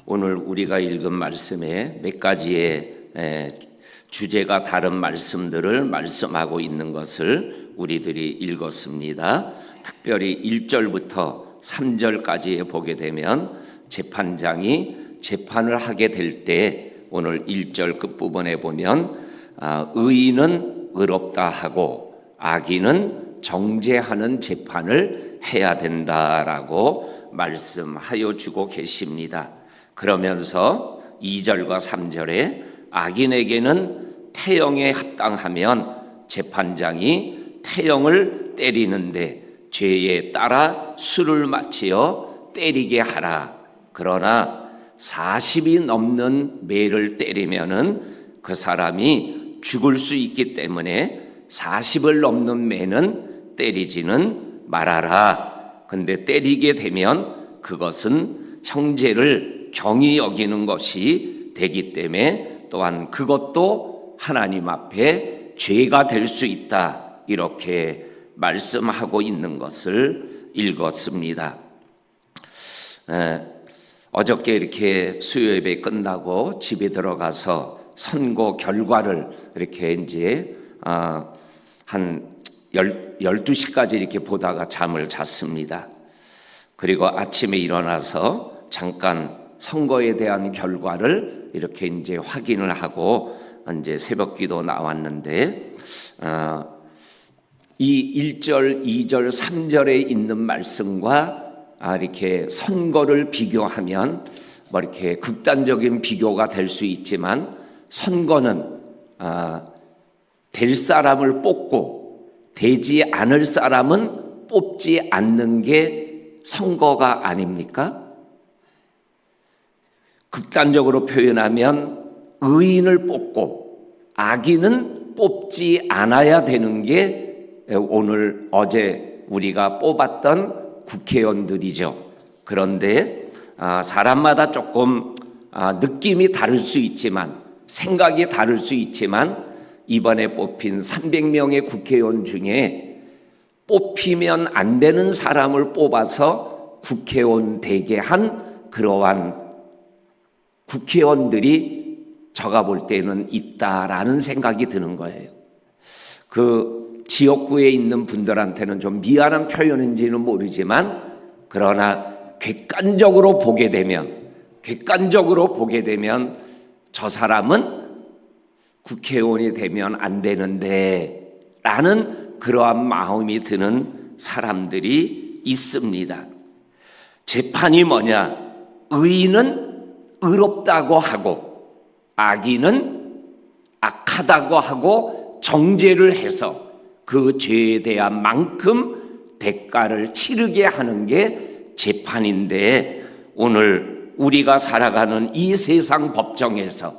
오늘 우리가 읽은 말씀에 몇 가지의 주제가 다른 말씀들을 말씀하고 있는 것을 우리들이 읽었습니다. 특별히 1절부터 3절까지 보게 되면 재판장이 재판을 하게 될 때 오늘 1절 끝부분에 보면 의인은 의롭다 하고 악인은 정죄하는 재판을 해야 된다라고 말씀하여 주고 계십니다. 그러면서 2절과 3절에 악인에게는 태형에 합당하면 재판장이 태형을 때리는데 죄에 따라 수를 맞추어 때리게 하라. 그러나 40이 넘는 매를 때리면은 그 사람이 죽을 수 있기 때문에 40을 넘는 매는 때리지는 말아라. 근데 때리게 되면 그것은 형제를 경히 여기는 것이 되기 때문에 또한 그것도 하나님 앞에 죄가 될 수 있다. 이렇게 말씀하고 있는 것을 읽었습니다. 어저께 이렇게 수요예배 끝나고 집에 들어가서 선고 결과를 이렇게 이제 한 12시까지 이렇게 보다가 잠을 잤습니다. 그리고 아침에 일어나서 잠깐 선거에 대한 결과를 이렇게 이제 확인을 하고 이제 새벽 기도 나왔는데 이 1절, 2절, 3절에 있는 말씀과 이렇게 선거를 비교하면 뭐 이렇게 극단적인 비교가 될 수 있지만 선거는 될 사람을 뽑고 되지 않을 사람은 뽑지 않는 게 선거가 아닙니까? 극단적으로 표현하면 의인을 뽑고 악인은 뽑지 않아야 되는 게 오늘 어제 우리가 뽑았던 국회의원들이죠. 그런데 사람마다 조금 느낌이 다를 수 있지만 생각이 다를 수 있지만 이번에 뽑힌 300명의 국회의원 중에 뽑히면 안 되는 사람을 뽑아서 국회의원 되게 한 그러한 국회의원들이 제가 볼 때는 있다라는 생각이 드는 거예요. 그 지역구에 있는 분들한테는 좀 미안한 표현인지는 모르지만 그러나 객관적으로 보게 되면 저 사람은 국회의원이 되면 안 되는데 라는 그러한 마음이 드는 사람들이 있습니다. 재판이 뭐냐? 의인은 의롭다고 하고 악인은 악하다고 하고 정죄를 해서 그 죄에 대한 만큼 대가를 치르게 하는 게 재판인데 오늘 우리가 살아가는 이 세상 법정에서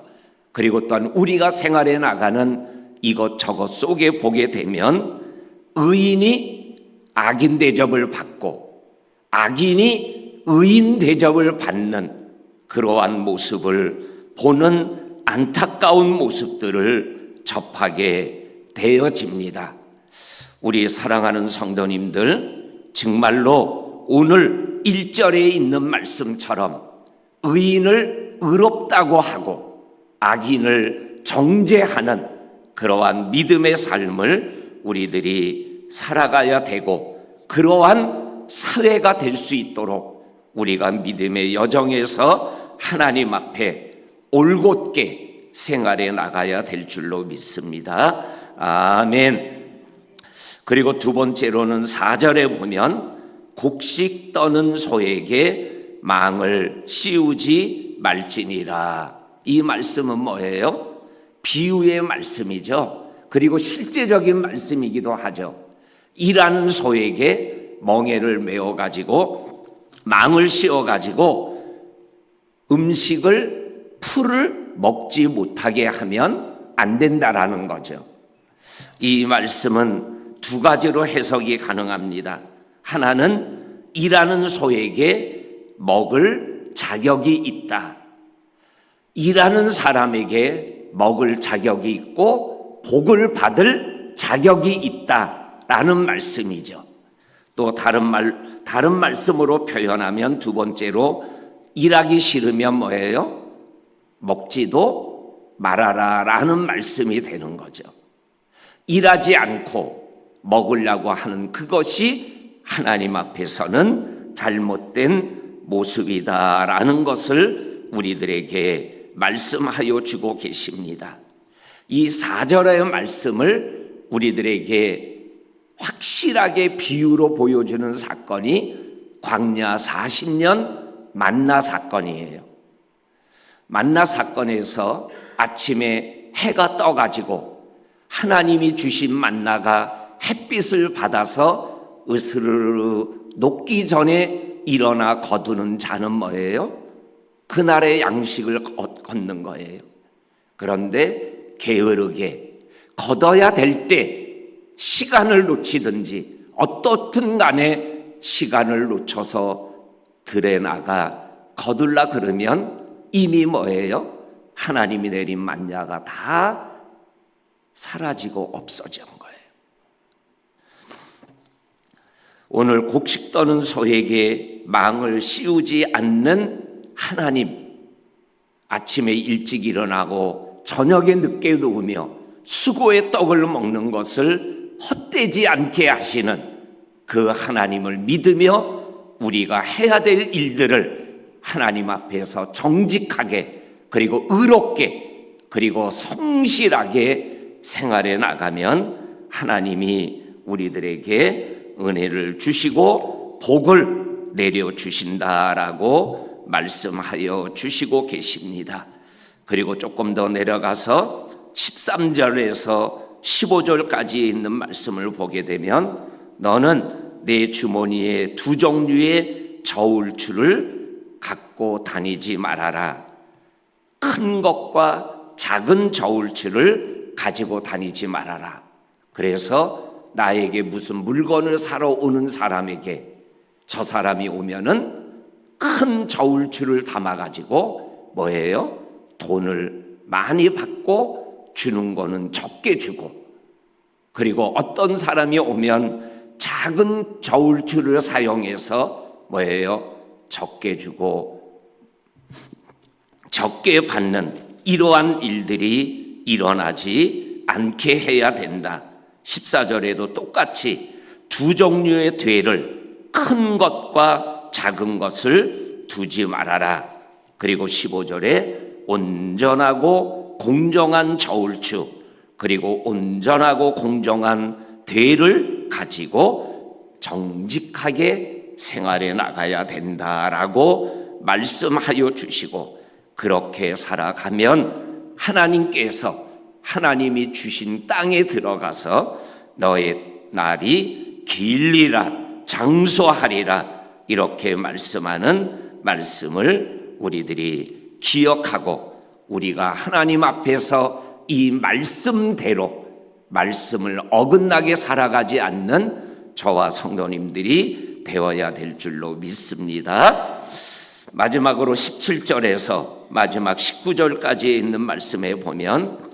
그리고 또한 우리가 생활해 나가는 이것저것 속에 보게 되면 의인이 악인 대접을 받고 악인이 의인 대접을 받는 그러한 모습을 보는 안타까운 모습들을 접하게 되어집니다. 우리 사랑하는 성도님들, 정말로 오늘 1절에 있는 말씀처럼 의인을 의롭다고 하고 악인을 정죄하는 그러한 믿음의 삶을 우리들이 살아가야 되고 그러한 사회가 될 수 있도록 우리가 믿음의 여정에서 하나님 앞에 올곧게 생활해 나가야 될 줄로 믿습니다. 아멘. 그리고 두 번째로는 4절에 보면 곡식 떠는 소에게 망을 씌우지 말지니라. 이 말씀은 뭐예요? 비유의 말씀이죠. 그리고 실제적인 말씀이기도 하죠. 일하는 소에게 멍에를 메어가지고 망을 씌워가지고 풀을 먹지 못하게 하면 안 된다라는 거죠. 이 말씀은 두 가지로 해석이 가능합니다. 하나는 일하는 소에게 먹을 자격이 있다. 일하는 사람에게 먹을 자격이 있고 복을 받을 자격이 있다라는 말씀이죠. 또 다른 말씀으로 표현하면 두 번째로 일하기 싫으면 뭐예요? 먹지도 말아라 라는 말씀이 되는 거죠. 일하지 않고 먹으려고 하는 그것이 하나님 앞에서는 잘못된 모습이다라는 것을 우리들에게 말씀하여 주고 계십니다. 이 4절의 말씀을 우리들에게 확실하게 비유로 보여주는 사건이 광야 40년 만나 사건이에요. 만나 사건에서 아침에 해가 떠가지고 하나님이 주신 만나가 햇빛을 받아서 으스르르 녹기 전에 일어나 거두는 자는 뭐예요? 그날의 양식을 걷는 거예요. 그런데 게으르게 거둬야 될 때 시간을 놓치든지 어떻든 간에 시간을 놓쳐서 들에 나가 거둘라 그러면 이미 뭐예요? 하나님이 내린 만나가 다 사라지고 없어진 거예요. 오늘 곡식 떠는 소에게 망을 씌우지 않는 하나님, 아침에 일찍 일어나고 저녁에 늦게 누우며 수고의 떡을 먹는 것을 헛되지 않게 하시는 그 하나님을 믿으며 우리가 해야 될 일들을 하나님 앞에서 정직하게 그리고 의롭게 그리고 성실하게 생활해 나가면 하나님이 우리들에게 은혜를 주시고 복을 내려주신다라고 말씀하여 주시고 계십니다. 그리고 조금 더 내려가서 13절에서 15절까지 있는 말씀을 보게 되면 너는 내 주머니에 두 종류의 저울추를 갖고 다니지 말아라. 큰 것과 작은 저울추를 가지고 다니지 말아라. 그래서 나에게 무슨 물건을 사러 오는 사람에게 저 사람이 오면은 큰 저울추를 담아가지고 뭐예요? 돈을 많이 받고 주는 거는 적게 주고, 그리고 어떤 사람이 오면 작은 저울추를 사용해서 뭐예요? 적게 주고 적게 받는 이러한 일들이 일어나지 않게 해야 된다. 14절에도 똑같이 두 종류의 되를 큰 것과 작은 것을 두지 말아라. 그리고 15절에 온전하고 공정한 저울추 그리고 온전하고 공정한 되를 가지고 정직하게 생활해 나가야 된다라고 말씀하여 주시고, 그렇게 살아가면 하나님께서 하나님이 주신 땅에 들어가서 너의 날이 길리라 장수하리라 이렇게 말씀하는 말씀을 우리들이 기억하고, 우리가 하나님 앞에서 이 말씀대로 말씀을 어긋나게 살아가지 않는 저와 성도님들이 되어야 될 줄로 믿습니다. 마지막으로 17절에서 마지막 19절까지 있는 말씀에 보면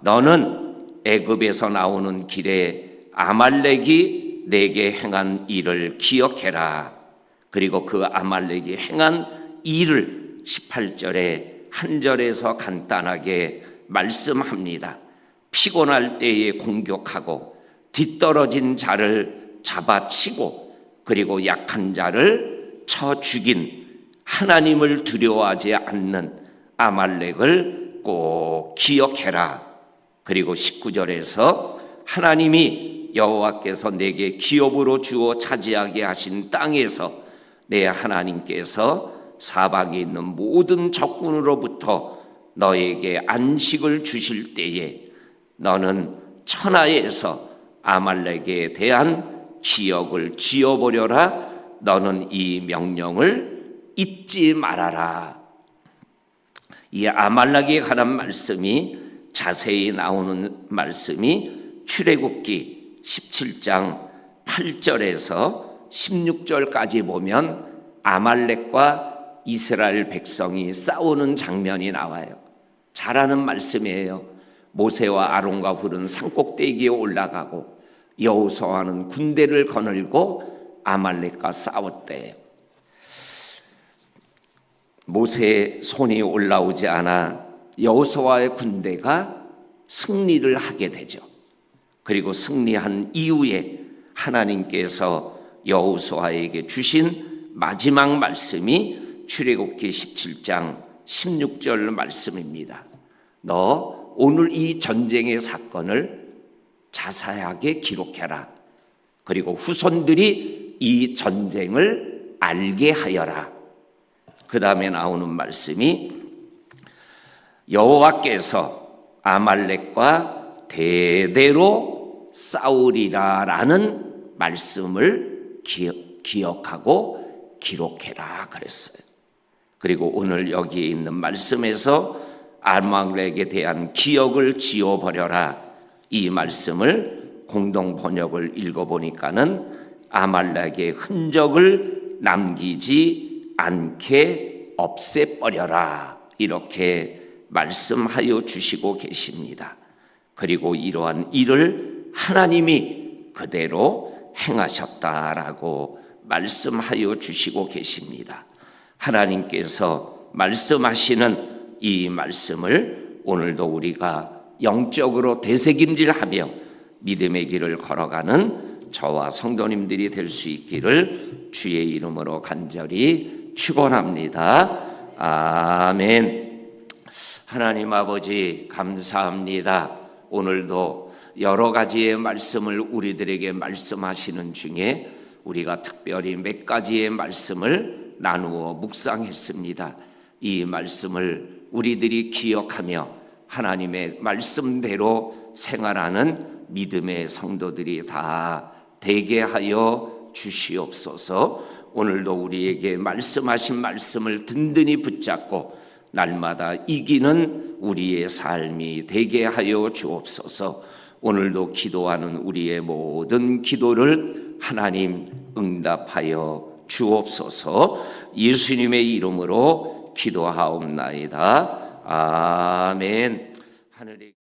너는 애굽에서 나오는 길에 아말렉이 내게 행한 일을 기억해라. 그리고 그 아말렉이 행한 일을 18절에 한 절에서 간단하게 말씀합니다. 피곤할 때에 공격하고 뒤떨어진 자를 잡아치고 그리고 약한 자를 쳐 죽인 하나님을 두려워하지 않는 아말렉을 꼭 기억해라. 그리고 19절에서 하나님이 여호와께서 내게 기업으로 주어 차지하게 하신 땅에서 내 하나님께서 사방에 있는 모든 적군으로부터 너에게 안식을 주실 때에 너는 천하에서 아말렉에 대한 기억을 지워버려라. 너는 이 명령을 잊지 말아라. 이 아말렉에 관한 말씀이 자세히 나오는 말씀이 출애굽기 17장 8절에서 16절까지 보면 아말렉과 이스라엘 백성이 싸우는 장면이 나와요. 잘하는 말씀이에요. 모세와 아론과 훌은 산꼭대기에 올라가고 여호수아는 군대를 거느리고 아말렉과 싸웠대요. 모세의 손이 올라오지 않아 여호수아의 군대가 승리를 하게 되죠. 그리고 승리한 이후에 하나님께서 여호수아에게 주신 마지막 말씀이 출애굽기 17장 16절 말씀입니다. 너 오늘 이 전쟁의 사건을 자세하게 기록해라. 그리고 후손들이 이 전쟁을 알게 하여라. 그 다음에 나오는 말씀이 여호와께서 아말렉과 대대로 싸우리라 라는 말씀을 기억하고 기록해라 그랬어요. 그리고 오늘 여기에 있는 말씀에서 아말렉에 대한 기억을 지워버려라, 이 말씀을 공동 번역을 읽어보니까는 아말렉의 흔적을 남기지 않게 없애버려라, 이렇게 말씀하여 주시고 계십니다. 그리고 이러한 일을 하나님이 그대로 행하셨다라고 말씀하여 주시고 계십니다. 하나님께서 말씀하시는 이 말씀을 오늘도 우리가 영적으로 되새김질하며 믿음의 길을 걸어가는 저와 성도님들이 될 수 있기를 주의 이름으로 간절히 축원합니다. 아멘. 하나님 아버지 감사합니다. 오늘도 여러 가지의 말씀을 우리들에게 말씀하시는 중에 우리가 특별히 몇 가지의 말씀을 나누어 묵상했습니다. 이 말씀을 우리들이 기억하며 하나님의 말씀대로 생활하는 믿음의 성도들이 다 되게 하여 주시옵소서. 오늘도 우리에게 말씀하신 말씀을 든든히 붙잡고 날마다 이기는 우리의 삶이 되게 하여 주옵소서. 오늘도 기도하는 우리의 모든 기도를 하나님 응답하여 주옵소서. 예수님의 이름으로 기도하옵나이다. 아멘. 하늘의